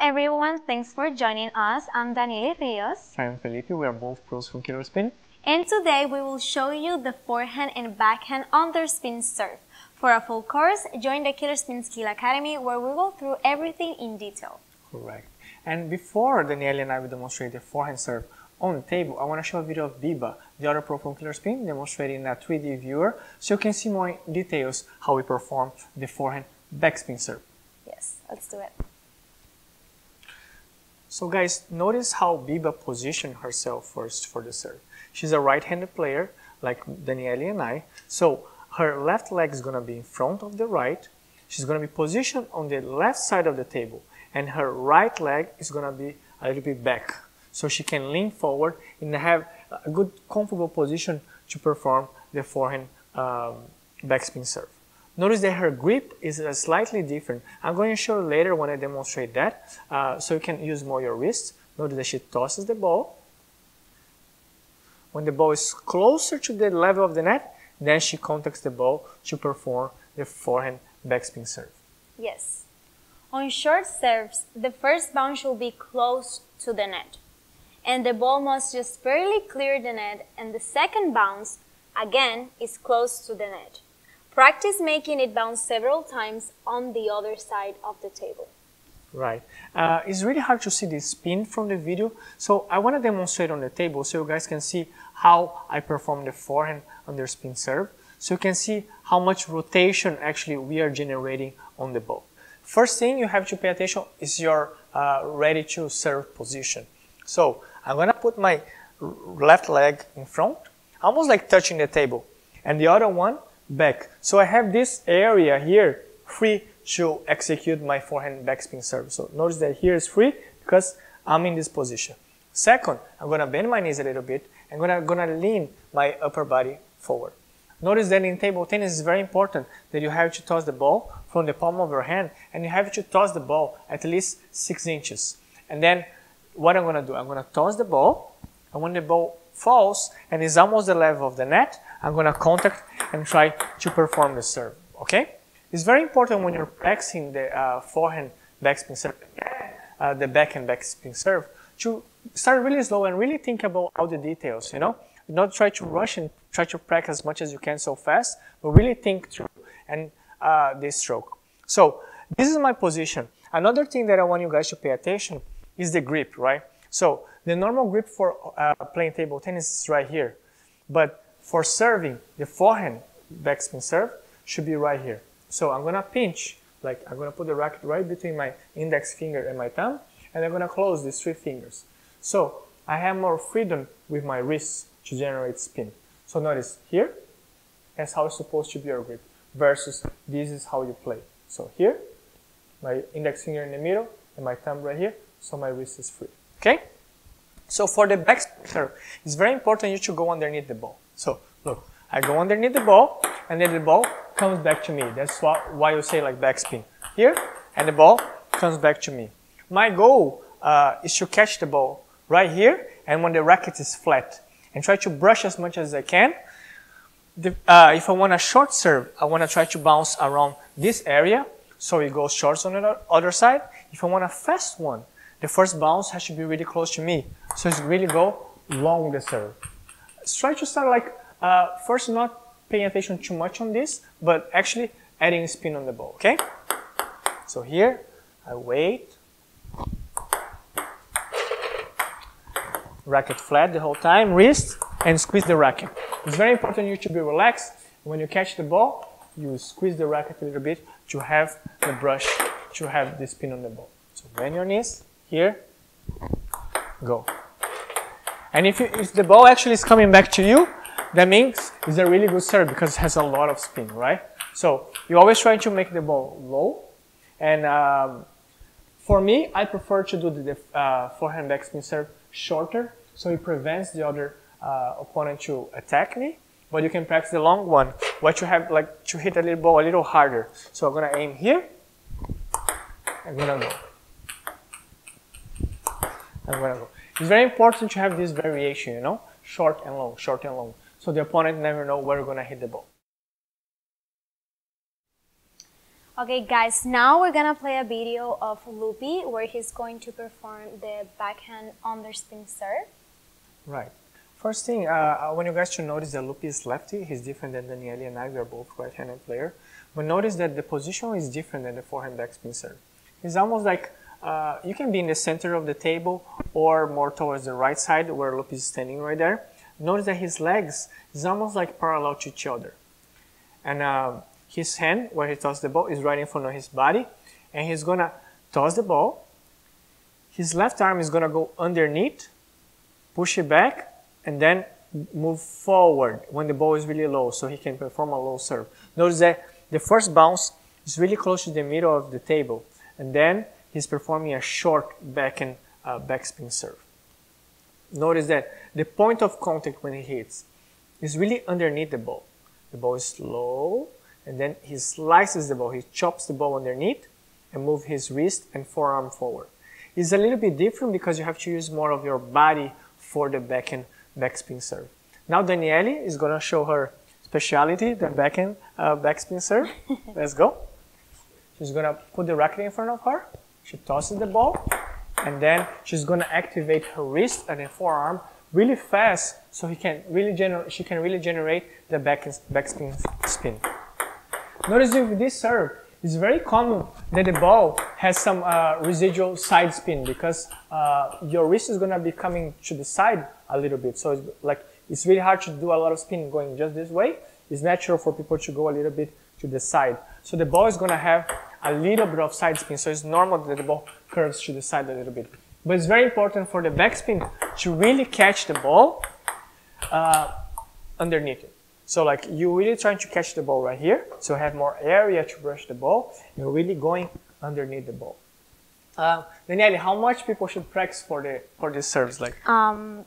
everyone, thanks for joining us. I'm Daniely Rios. I'm Felipe, we are both pros from Killerspin. And today we will show you the forehand and backhand underspin serve. For a full course, join the Killerspin Academy where we go through everything in detail. Correct. And before Daniely and I will demonstrate the forehand serve on the table, I want to show a video of Biba, the other pro from Killerspin, demonstrating a 3D viewer so you can see more details how we perform the forehand backspin serve. Yes, let's do it. So guys, notice how Biba positioned herself first for the serve. She's a right-handed player, like Daniely and I. So her left leg is going to be in front of the right. She's going to be positioned on the left side of the table. And her right leg is going to be a little bit back. So she can lean forward and have a good, comfortable position to perform the forehand backspin serve. Notice that her grip is slightly different. I'm going to show you later when I demonstrate that, so you can use more your wrist. Notice that she tosses the ball. When the ball is closer to the level of the net, then she contacts the ball to perform the forehand backspin serve. Yes. On short serves, the first bounce should be close to the net, and the ball must just barely clear the net, and the second bounce, again, is close to the net. Practice making it bounce several times on the other side of the table. Right. It's really hard to see the spin from the video, so I want to demonstrate on the table so you guys can see how I perform the forehand underspin serve, so you can see how much rotation actually we are generating on the ball. First thing you have to pay attention is your ready to serve position. So I'm going to put my left leg in front, almost like touching the table, and the other one back. So I have this area here free to execute my forehand backspin serve. So notice that here is free because I'm in this position. Second, I'm going to bend my knees a little bit and I'm going to lean my upper body forward. Notice that in table tennis it's very important that you have to toss the ball from the palm of your hand, and you have to toss the ball at least 6 inches. And then what I'm going to do, I'm going to toss the ball, and when the ball falls and is almost the level of the net, I'm going to contact and try to perform the serve. Okay? It's very important when you're practicing the forehand backspin serve, the backhand backspin serve, to start really slow and really think about all the details, you know? Not try to rush and try to practice as much as you can so fast, but really think through and this stroke. So this is my position. Another thing that I want you guys to pay attention is the grip, right? So the normal grip for playing table tennis is right here, but for serving the forehand backspin serve should be right here. So I'm gonna pinch, like I'm gonna put the racket right between my index finger and my thumb, and I'm gonna close these 3 fingers. So I have more freedom with my wrists to generate spin. So notice here, that's how it's supposed to be your grip, versus this is how you play. So here, my index finger in the middle and my thumb right here, so my wrist is free. Okay? So for the backspin serve, it's very important you should go underneath the ball. So look, I go underneath the ball, and then the ball comes back to me. That's why you say like backspin. Here, and the ball comes back to me. My goal is to catch the ball right here, and when the racket is flat, and try to brush as much as I can. If I want a short serve, I want to try to bounce around this area, so it goes short on the other side. If I want a fast one, the first bounce has to be really close to me, so it's really go long the serve. Try to start like, first not paying attention too much on this, but actually adding spin on the ball, okay? So here, I wait. Racket flat the whole time, wrist, and squeeze the racket. It's very important you to be relaxed. When you catch the ball, you squeeze the racket a little bit to have the brush, to have the spin on the ball. So bend your knees, here, go. And if the ball actually is coming back to you, that means it's a really good serve because it has a lot of spin, right? So you always try to make the ball low. And for me, I prefer to do the forehand backspin serve shorter, so it prevents the other opponent to attack me. But you can practice the long one, what you have like to hit a little ball a little harder. So I'm gonna aim here. I'm gonna go. I'm gonna go. It's very important to have this variation, you know, short and long, so the opponent never know where you're gonna hit the ball. Okay guys, now we're gonna play a video of Loopy where he's going to perform the backhand underspin serve. Right. First thing, I want you guys to notice that Loopy is lefty. He's different than Daniely and I. We are both right-handed player. But notice that the position is different than the forehand backspin serve. It's almost like you can be in the center of the table or more towards the right side where Loopy is standing right there. Notice that his legs is almost like parallel to each other. And his hand, where he tosses the ball, is right in front of his body. And he's going to toss the ball. His left arm is going to go underneath, push it back, and then move forward when the ball is really low so he can perform a low serve. Notice that the first bounce is really close to the middle of the table. And then he's performing a short backhand backspin serve. Notice that the point of contact when he hits is really underneath the ball. The ball is low, and then he slices the ball. He chops the ball underneath and moves his wrist and forearm forward. It's a little bit different because you have to use more of your body for the backhand backspin serve. Now Daniely is going to show her specialty, the backhand backspin serve. Let's go. She's going to put the racket in front of her. She tosses the ball, and then she's going to activate her wrist and her forearm really fast so she can really generate the backspin spin. Notice with this serve, it's very common that the ball has some residual side spin because your wrist is going to be coming to the side a little bit. So it's really hard to do a lot of spin going just this way. It's natural for people to go a little bit to the side. So the ball is going to have a little bit of side spin. So it's normal that the ball curves to the side a little bit. But it's very important for the backspin to really catch the ball underneath it. So like you're really trying to catch the ball right here. So have more area to brush the ball. You're really going underneath the ball. Daniely, how much people should practice for these serves? Like,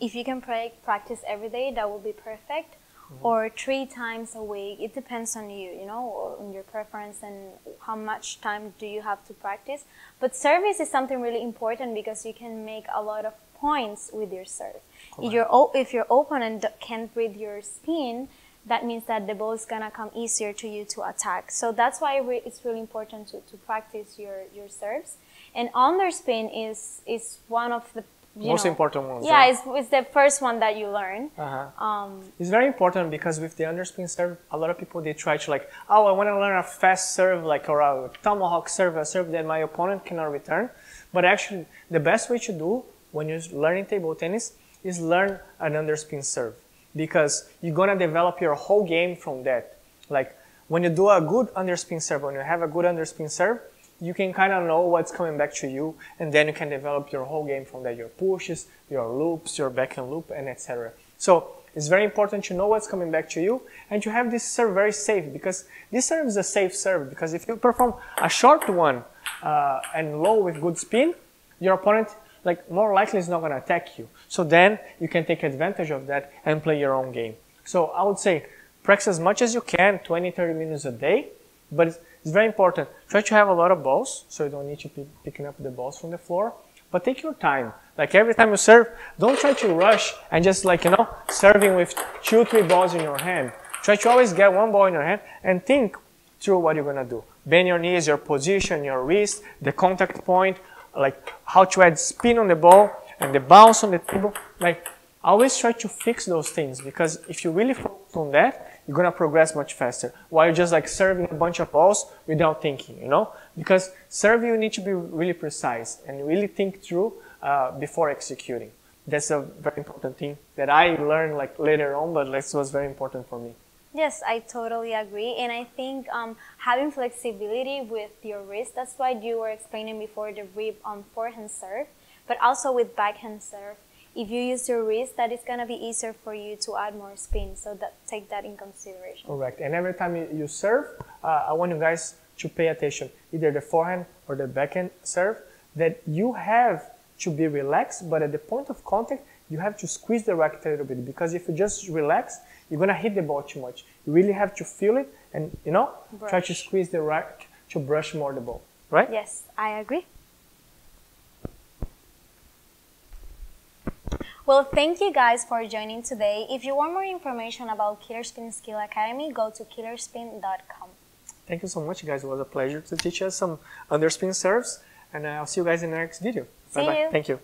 if you can practice every day, that would be perfect. Or 3 times a week. It depends on you, you know, or on your preference and how much time do you have to practice. But service is something really important because you can make a lot of points with your serve. If your opponent can't read your spin, that means that the ball is gonna come easier to you to attack. So that's why it's really important to practice your serves. And underspin is one of the most important ones. Yeah, it's the first one that you learn. It's very important because with the underspin serve, a lot of people, they try to like, oh, I want to learn a fast serve, like, or a tomahawk serve, a serve that my opponent cannot return. But actually, the best way to do when you're learning table tennis is learn an underspin serve because you're going to develop your whole game from that. Like, when you do a good underspin serve, when you have a good underspin serve, you can kind of know what's coming back to you, and then you can develop your whole game from that, your pushes, your loops, your backhand loop, and etc. So it's very important to know what's coming back to you, and to have this serve very safe, because this serve is a safe serve, because if you perform a short one and low with good spin, your opponent more likely is not going to attack you. So then you can take advantage of that and play your own game. So I would say practice as much as you can, 20-30 minutes a day, but it's very important. Try to have a lot of balls, so you don't need to be picking up the balls from the floor. But take your time. Like every time you serve, don't try to rush and just serving with 2-3 balls in your hand. Try to always get 1 ball in your hand and think through what you're gonna do. Bend your knees, your position, your wrist, the contact point, like how to add spin on the ball and the bounce on the table. Like always try to fix those things, because if you really focus on that, you're going to progress much faster, while you're just like serving a bunch of balls without thinking, you know? Because serving, you need to be really precise and really think through before executing. That's a very important thing that I learned like later on, but this was very important for me. Yes, I totally agree. And I think having flexibility with your wrist, that's why you were explaining before the rip on forehand serve, but also with backhand serve. If you use your wrist, that is going to be easier for you to add more spin. So take that in consideration. Correct. And every time you serve, I want you guys to pay attention, either the forehand or the backhand serve, that you have to be relaxed, but at the point of contact, you have to squeeze the racket a little bit, because if you just relax, you're going to hit the ball too much. You really have to feel it and, try to squeeze the racket to brush more the ball, right? Yes, I agree. Well, thank you guys for joining today. If you want more information about Killerspin Skill Academy, go to killerspin.com. Thank you so much, guys. It was a pleasure to teach us some underspin serves, and I'll see you guys in the next video. See Bye-bye. you. Thank you.